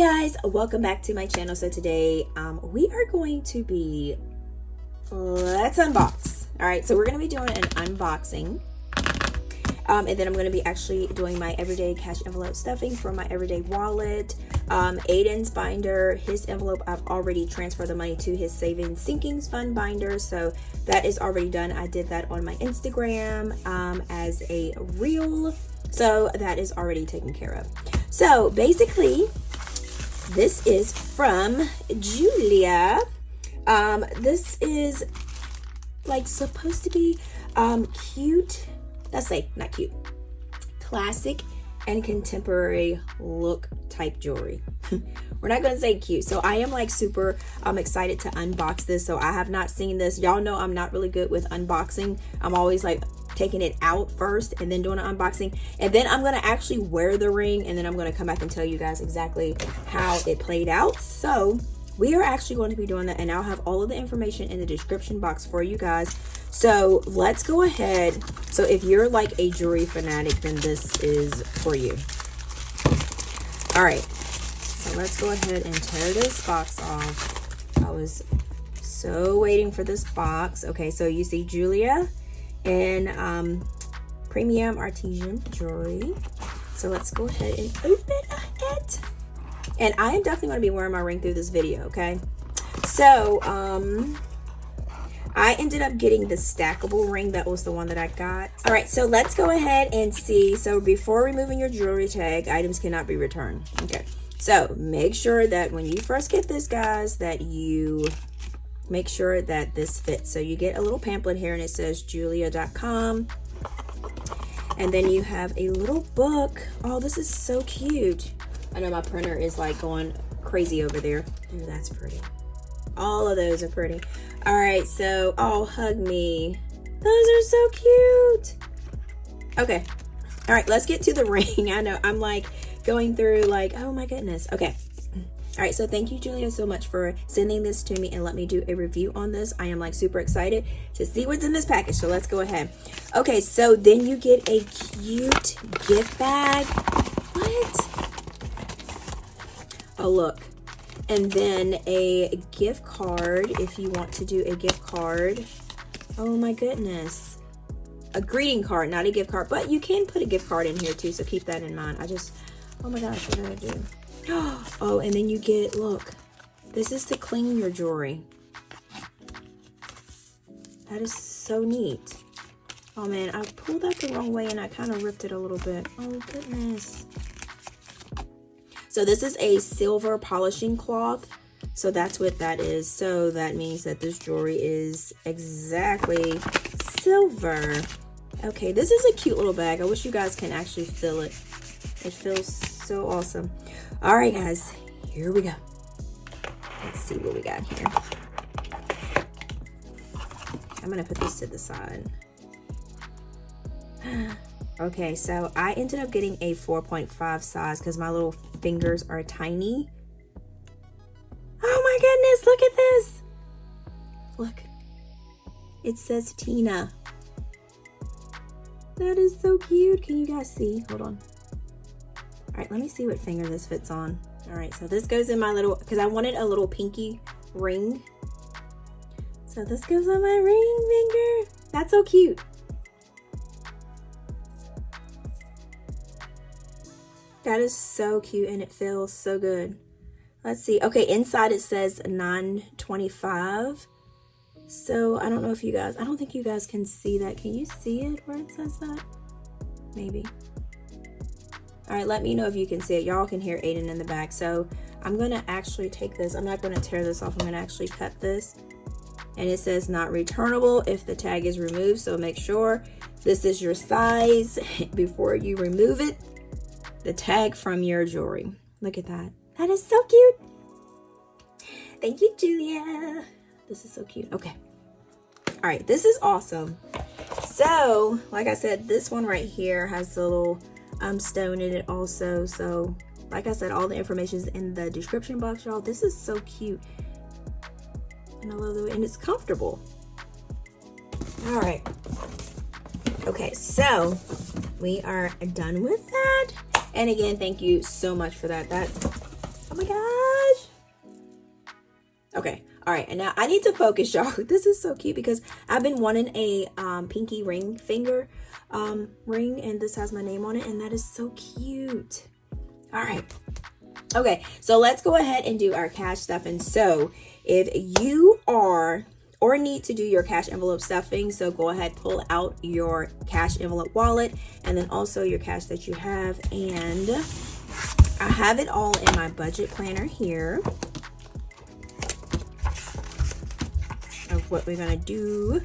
guys, welcome back to my channel. So today we are going to be, let's unbox. All right, so we're going to be doing an unboxing, and then I'm going to be actually doing my everyday cash envelope stuffing for my everyday wallet. Aiden's binder, his envelope, I've already transferred the money to his savings sinkings fund binder, so that is already done. I did that on my Instagram as a reel, so that is already taken care of. So basically, this is from Jeulia. This is like supposed to be cute. Let's say not cute, classic and contemporary look type jewelry. We're not gonna say cute. So I am like super excited to unbox this. So I have not seen this. Y'all know I'm not really good with unboxing. I'm always like taking it out first and then doing an unboxing, and then I'm gonna actually wear the ring, and then I'm gonna come back and tell you guys exactly how it played out. So we are actually going to be doing that, and I'll have all of the information in the description box for you guys. So let's go ahead. So if you're like a jewelry fanatic, then this is for you. All right, so let's go ahead and tear this box off. I was so waiting for this box. Okay, so you see Jeulia and premium artisan jewelry. So let's go ahead and open it. And I am definitely going to be wearing my ring through this video, okay? So I ended up getting the stackable ring. That was the one that I got. All right, so let's go ahead and see. So before removing your jewelry tag, items cannot be returned. Okay, so make sure that when you first get this, guys, that you make sure that this fits. So you get a little pamphlet here, and it says Jeulia.com. And then you have a little book. Oh, this is so cute. I know my printer is like going crazy over there. Ooh, that's pretty. All of those are pretty. All right, so, oh, hug me. Those are so cute. Okay. All right, let's get to the ring. I know I'm like going through like, oh my goodness. Okay. All right, so thank you, Jeulia, so much for sending this to me and let me do a review on this. I am like super excited to see what's in this package, so let's go ahead. Okay, so then you get a cute gift bag. What? Oh, look. And then a gift card if you want to do a gift card. Oh my goodness. A greeting card, not a gift card, but you can put a gift card in here too, so keep that in mind. Oh my gosh, what did I do? Oh, and then you get, look, this is to clean your jewelry. That is so neat. Oh man, I pulled that the wrong way and I kind of ripped it a little bit. Oh goodness. So this is a silver polishing cloth. So that's what that is. So that means that this jewelry is exactly silver. Okay, this is a cute little bag. I wish you guys can actually feel it. It feels so awesome. All right, guys, here we go. Let's see what we got here. I'm gonna put this to the side. Okay, so I ended up getting a 4.5 size because my little fingers are tiny. Oh my goodness, look at this. Look, it says Tina. That is so cute. Can you guys see? Hold on. All right, let me see what finger this fits on. All right, so this goes in my little, because I wanted a little pinky ring. So this goes on my ring finger. That's so cute. That is so cute, and it feels so good. Let's see. Okay, inside it says 925. So I don't know if you guys, I don't think you guys can see that. Can you see it where it says that? Maybe. All right, let me know if you can see it. Y'all can hear Aiden in the back. So I'm gonna actually take this. I'm not gonna tear this off. I'm gonna actually cut this. And it says not returnable if the tag is removed. So make sure this is your size before you remove it. The tag from your jewelry. Look at that. That is so cute. Thank you, Jeulia. This is so cute. Okay. All right, this is awesome. So, like I said, this one right here has a little stone in it also. So, like I said, all the information is in the description box, y'all. This is so cute. And I love the way, and it's comfortable. All right. Okay, so we are done with that. And again, thank you so much for that. That Oh my gosh. Okay. All right. And now I need to focus, y'all. This is so cute because I've been wanting a pinky ring finger ring, and this has my name on it, and that is so cute. All right. Okay. So let's go ahead and do our cash stuffing. So if you are or need to do your cash envelope stuffing, so go ahead, pull out your cash envelope wallet and then also your cash that you have. And I have it all in my budget planner here of what we're gonna do.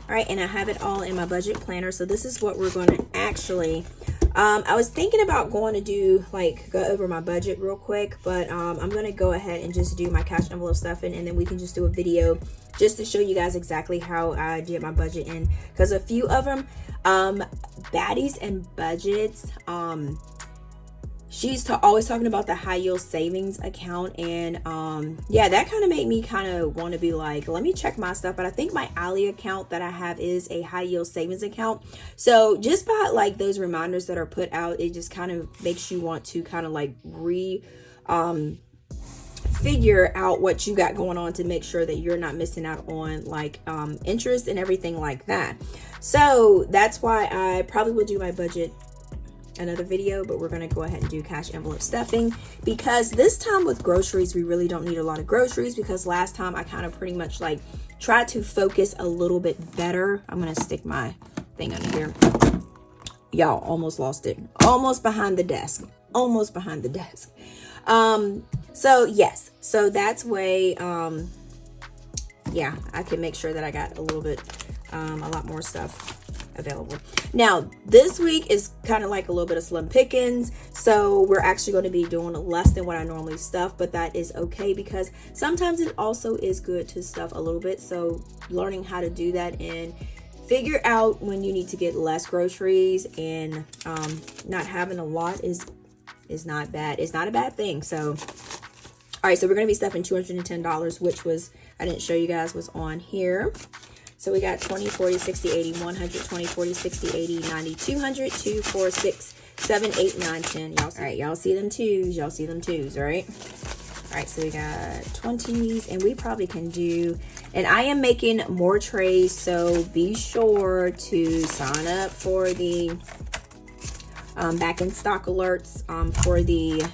All right, and I have it all in my budget planner. So this is what we're gonna actually, I was thinking about going to do, like, go over my budget real quick, but I'm gonna go ahead and just do my cash envelope stuffing, and then we can just do a video just to show you guys exactly how I did my budget. And because a few of them, baddies and budgets, she's always talking about the high yield savings account, and yeah, that kind of made me kind of want to be like, let me check my stuff. But I think my 𝗗𝗓 account that I have is a high yield savings account. So just by like those reminders that are put out, it just kind of makes you want to kind of like figure out what you got going on to make sure that you're not missing out on like interest and everything like that. So that's why I probably will do my budget another video, but we're going to go ahead and do cash envelope stuffing, because this time with groceries we really don't need a lot of groceries, because last time I kind of pretty much like tried to focus a little bit better. I'm going to stick my thing under here. Y'all, almost lost it. Almost behind the desk. Almost behind the desk. So yes, so that's way yeah, I can make sure that I got a little bit a lot more stuff available. Now this week is kind of like a little bit of slim pickings, so we're actually going to be doing less than what I normally stuff, but that is okay because sometimes it also is good to stuff a little bit. So learning how to do that and figure out when you need to get less groceries and not having a lot is not bad. It's not a bad thing. So all right, so we're going to be stuffing $210, which was, I didn't show you guys, was on here. So we got 20, 40, 60, 80, 100, 20, 40, 60, 80, 90, 200, 2, 4, 6, 7, 8, 9, 10. Y'all, all right, y'all see them twos. Y'all see them twos, all right? All right, so we got 20s, and we probably can do, and I am making more trays, so be sure to sign up for the back in stock alerts for the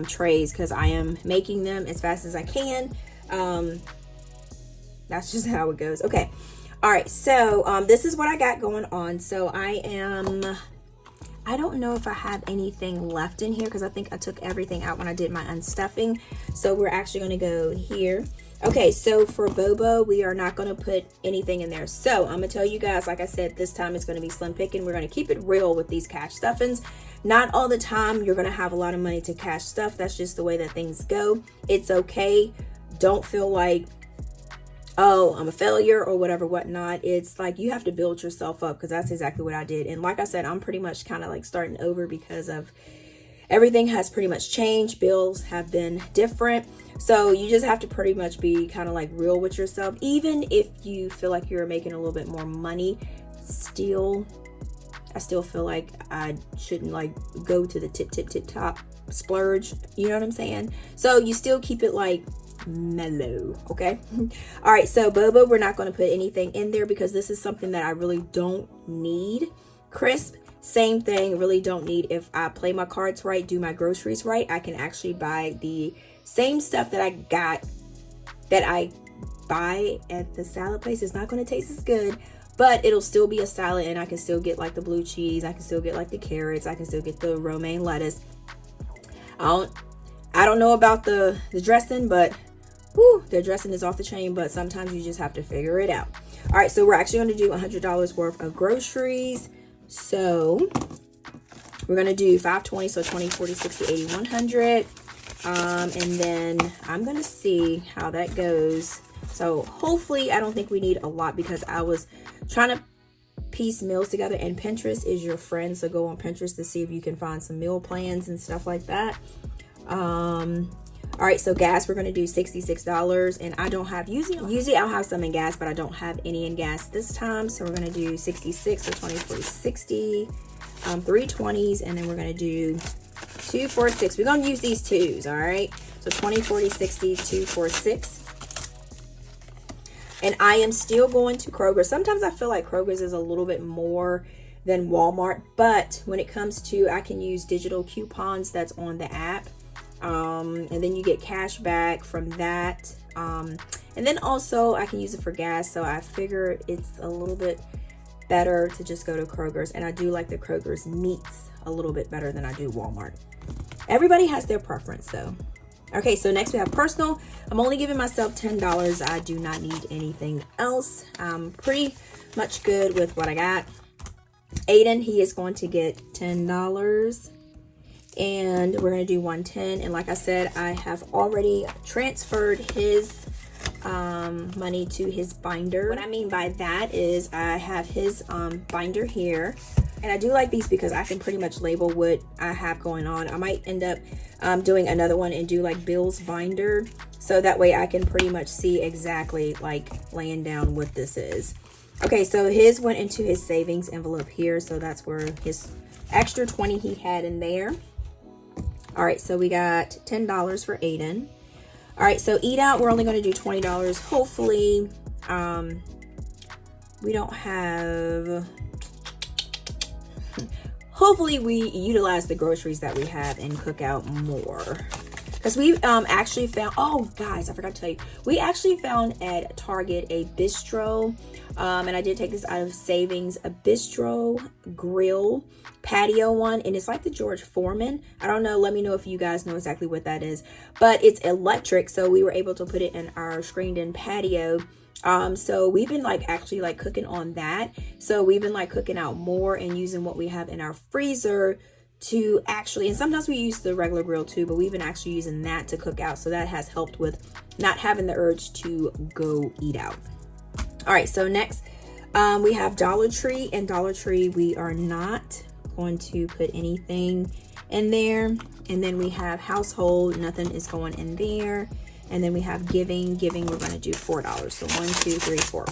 trays, because I am making them as fast as I can. That's just how it goes. Okay. All right. So this is what I got going on. So I don't know if I have anything left in here because I think I took everything out when I did my unstuffing. So we're actually going to go here. Okay. So for Bobo, we are not going to put anything in there. So I'm going to tell you guys, like I said, this time it's going to be slim picking. We're going to keep it real with these cash stuffings. Not all the time you're going to have a lot of money to cash stuff. That's just the way that things go. It's okay. Don't feel like, oh, I'm a failure or whatever, whatnot. It's like you have to build yourself up, because that's exactly what I did. And like I said, I'm pretty much kind of like starting over because of everything has pretty much changed. Bills have been different. So you just have to pretty much be kind of like real with yourself. Even if you feel like you're making a little bit more money, I still feel like I shouldn't like go to the tip top splurge. You know what I'm saying? So you still keep it like mellow. Okay. All right, so Boba, we're not going to put anything in there because this is something that I really don't need. Crisp, same thing, really don't need. If I play my cards right, do my groceries right, I can actually buy the same stuff that I buy at the salad place. It's not going to taste as good, but it'll still be a salad, and I can still get like the blue cheese, I can still get like the carrots, I can still get the romaine lettuce. I don't know about the dressing, but whew, their dressing is off the chain, but sometimes you just have to figure it out. All right, so we're actually going to do $100 worth of groceries. So we're going to do 520, so 20, 40, 60, 80, 100. And then I'm going to see how that goes. So hopefully I don't think we need a lot, because I was trying to piece meals together, and Pinterest is your friend. So go on Pinterest to see if you can find some meal plans and stuff like that. All All right, so gas, we're gonna do $66, and I don't have, usually I'll have some in gas, but I don't have any in gas this time. So we're gonna do 66, so 20, 40, 60, 3 20s, and then we're gonna do 2, 4, 6. We're gonna use these 2s, all right? So 20, 40, 60, 2, 4, 6. And I am still going to Kroger. Sometimes I feel like Kroger's is a little bit more than Walmart, but when it comes to, I can use digital coupons that's on the app, and then you get cash back from that, and then also I can use it for gas. So I figure it's a little bit better to just go to Kroger's, and I do like the Kroger's meats a little bit better than I do Walmart. Everybody has their preference though. Okay, so next we have personal. I'm only giving myself $10. I do not need anything else. I'm pretty much good with what I got. Aiden, he is going to get $10, and we're going to do 110. And like I said, I have already transferred his money to his binder. What I mean by that is I have his binder here, and I do like these because I can pretty much label what I have going on. I might end up doing another one and do like Bill's binder, so that way I can pretty much see exactly, like, laying down what this is. Okay, so his went into his savings envelope here, so that's where his extra 20 he had in there. All right, so we got $10 for Aiden. All right, so eat out, we're only going to do $20. Hopefully we don't have, hopefully we utilize the groceries that we have and cook out more, because we actually found, oh guys, I forgot to tell you, we actually found at Target a bistro, and I did take this out of savings, a bistro grill patio one, and it's like the George Foreman. I don't know, let me know if you guys know exactly what that is, but it's electric, so we were able to put it in our screened in patio. So we've been actually cooking on that. So we've been cooking out more and using what we have in our freezer to actually, and sometimes we use the regular grill too, but we've been actually using that to cook out. So that has helped with not having the urge to go eat out. All right, so next we have Dollar Tree, and Dollar Tree, we are not going to put anything in there. And then we have household, nothing is going in there. And then we have giving, we're going to do $4. So 1, 2, 3, 4.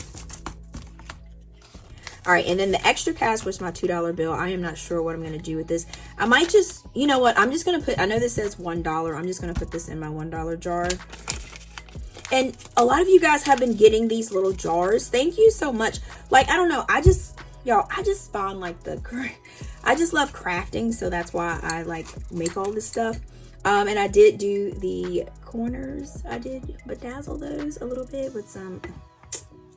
All right, and then the extra cash was my $2 bill. I am not sure what I'm going to do with this. I might just, you know what, I'm just going to put, I know this says $1. I'm just going to put this in my $1 jar. And a lot of you guys have been getting these little jars. Thank you so much. I don't know, I just found I just love crafting, so that's why I make all this stuff. And I did do the corners. I did bedazzle those a little bit with some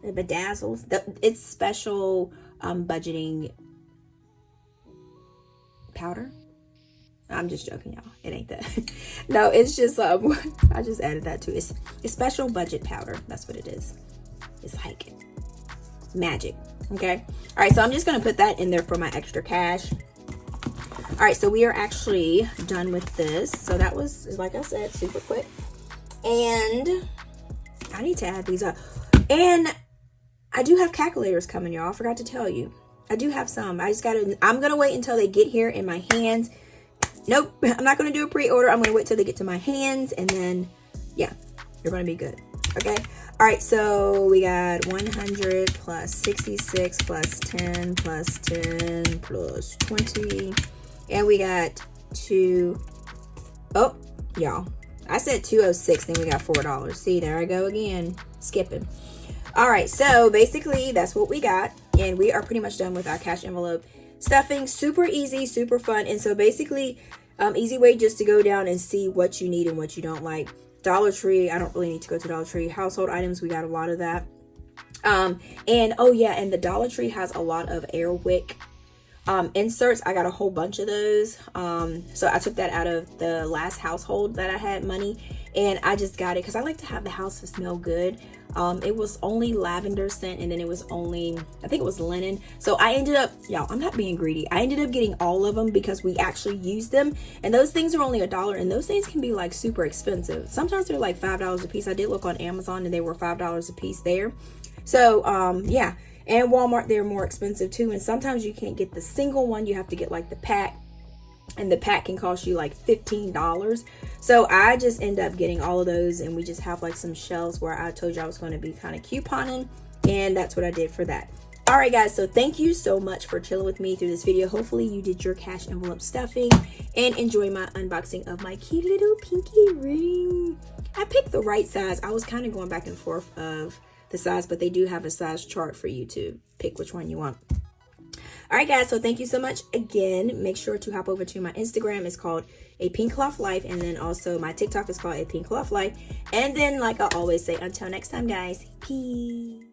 bedazzles. It's special budgeting powder. I'm just joking, y'all. It ain't that. No, it's just I just added that too. It's special budget powder. That's what it is. It's like magic. Okay. All right, so I'm just gonna put that in there for my extra cash. All right, so we are actually done with this. So that was, like I said, super quick. And I need to add these up. And I do have calculators coming, y'all. I forgot to tell you. I do have some. I'm going to wait until they get here in my hands. Nope, I'm not going to do a pre-order. I'm going to wait till they get to my hands. And then, yeah, you're going to be good. Okay. All right, so we got 100 plus 66 plus 10 plus 10 plus 20. And we got y'all, I said 206, then we got $4. See, there I go again, skipping. All right, so basically that's what we got, and we are pretty much done with our cash envelope stuffing. Super easy, super fun. And so basically easy way just to go down and see what you need and what you don't like. Dollar Tree, I don't really need to go to Dollar Tree. Household items, we got a lot of that. And oh yeah, and the Dollar Tree has a lot of Airwick inserts. I got a whole bunch of those. So I took that out of the last household that I had money, and I just got it because I like to have the house to smell good. It was only lavender scent, and then it was only, I think it was linen. So I ended up, y'all, I'm not being greedy, I ended up getting all of them because we actually used them, and those things are only $1, and those things can be super expensive. Sometimes they're $5 a piece. I did look on Amazon and they were $5 a piece there. So yeah. And Walmart, they're more expensive too. And sometimes you can't get the single one. You have to get the pack. and the pack can cost you like $15. So I just end up getting all of those, and we just have like some shelves where I told you I was going to be kind of couponing, and that's what I did for that. All right, guys, so thank you so much for chilling with me through this video. Hopefully you did your cash envelope stuffing and enjoy my unboxing of my cute little pinky ring. I picked the right size. I was kind of going back and forth of the size, but they do have a size chart for you to pick which one you want. All right, guys, so thank you so much again. Make sure to hop over to my Instagram. It's called Apinkeclothlife, and then also my TikTok is called Apinkeclothlife. And then, like I always say, until next time, guys, peace.